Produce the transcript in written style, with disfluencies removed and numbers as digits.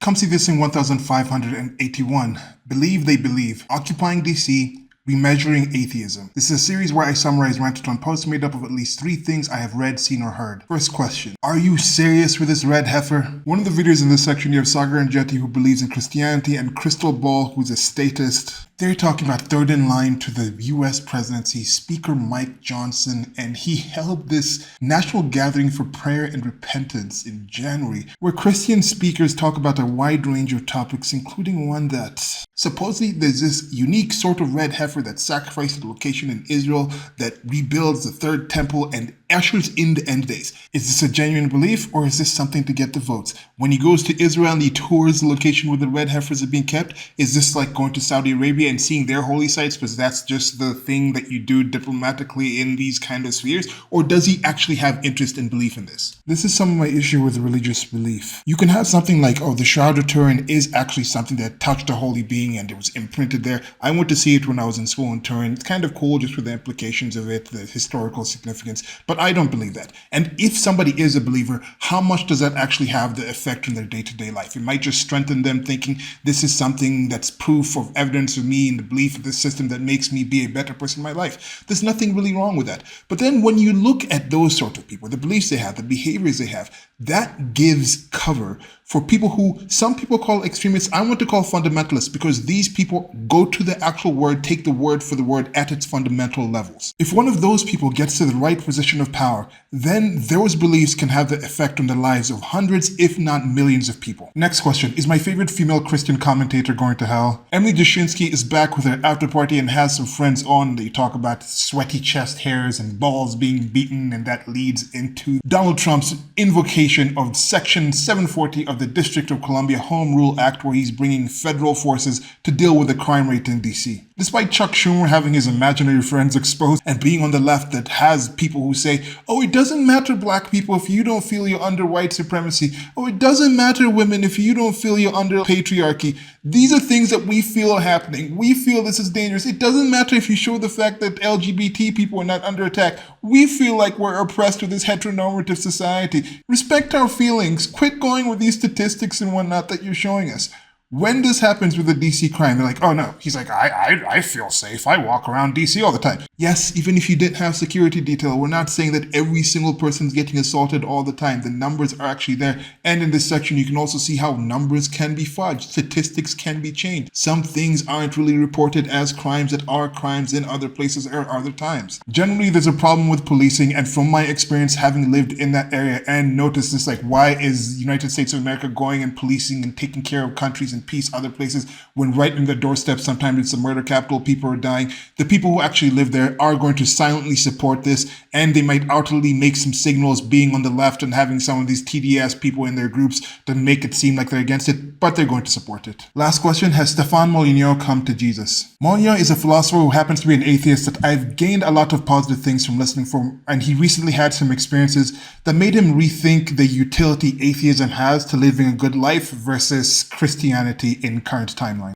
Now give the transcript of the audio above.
Come see this in 1581. Believe They Believe. Occupying DC. Remeasuring Atheism. This is a series where I summarize rantatonne posts made up of at least 3 things I have read, seen, or heard. First question. Are you serious with this red heifer? One of the videos in this section, you have Sagar and Jetty, who believes in Christianity, and Crystal Ball, who's a statist. They're talking about third in line to the US presidency, Speaker Mike Johnson, and he held this national gathering for prayer and repentance in January, where Christian speakers talk about a wide range of topics, including one that supposedly there's this unique sort of red heifer that sacrificed a location in Israel that rebuilds the third temple and ushers in the end days. Is this a genuine belief, or is this something to get the votes? When he goes to Israel and he tours the location where the red heifers are being kept, is this like going to Saudi Arabia and seeing their holy sites because that's just the thing that you do diplomatically in these kind of spheres? Or does he actually have interest and belief in this? This is some of my issue with religious belief. You can have something like, oh, the Shroud of Turin is actually something that touched a holy being and it was imprinted there. I went to see it when I was in school in Turin. It's kind of cool just for the implications of it, the historical significance, but I don't believe that. And if somebody is a believer, how much does that actually have the effect in their day-to-day life? It might just strengthen them thinking this is something that's proof of evidence of me and the belief of this system that makes me be a better person in my life. There's nothing really wrong with that. But then when you look at those sort of people, the beliefs they have, the behaviors they have, that gives cover for people who some people call extremists. I want to call fundamentalists because these people go to the actual word, take the word for the word at its fundamental levels. If one of those people gets to the right position of power, then those beliefs can have the effect on the lives of hundreds, if not millions of people. Next question. Is my favorite female Christian commentator going to hell? Emily Jashinsky is back with her after party and has some friends on. They talk about sweaty chest hairs and balls being beaten, and that leads into Donald Trump's invocation of Section 740 of the District of Columbia Home Rule Act, where he's bringing federal forces to deal with the crime rate in DC. Despite Chuck Schumer having his imaginary friends exposed and being on the left that has people who say, oh, it doesn't matter black people if you don't feel you're under white supremacy. Oh, it doesn't matter women if you don't feel you're under patriarchy. These are things that we feel are happening. We feel this is dangerous. It doesn't matter if you show the fact that LGBT people are not under attack. We feel like we're oppressed with this heteronormative society. Respect our feelings. Quit going with these statistics and whatnot that you're showing us. When this happens with a DC crime, they're like, oh no. He's like, I feel safe. I walk around DC all the time. Yes, even if you didn't have security detail, we're not saying that every single person's getting assaulted all the time. The numbers are actually there. And in this section, you can also see how numbers can be fudged. Statistics can be changed. Some things aren't really reported as crimes that are crimes in other places or other times. Generally, there's a problem with policing. And from my experience, having lived in that area and noticed this, like, why is the United States of America going and policing and taking care of countries in peace, other places, when right in the doorstep, sometimes it's a murder capital, people are dying. The people who actually live there are going to silently support this, and they might outwardly make some signals being on the left and having some of these TDS people in their groups to make it seem like they're against it, but they're going to support it. Last question. Has Stefan molyneux come to Jesus? Molyneux is a philosopher who happens to be an atheist that I've gained a lot of positive things from listening from, and he recently had some experiences that made him rethink the utility atheism has to living a good life versus Christianity in current timeline.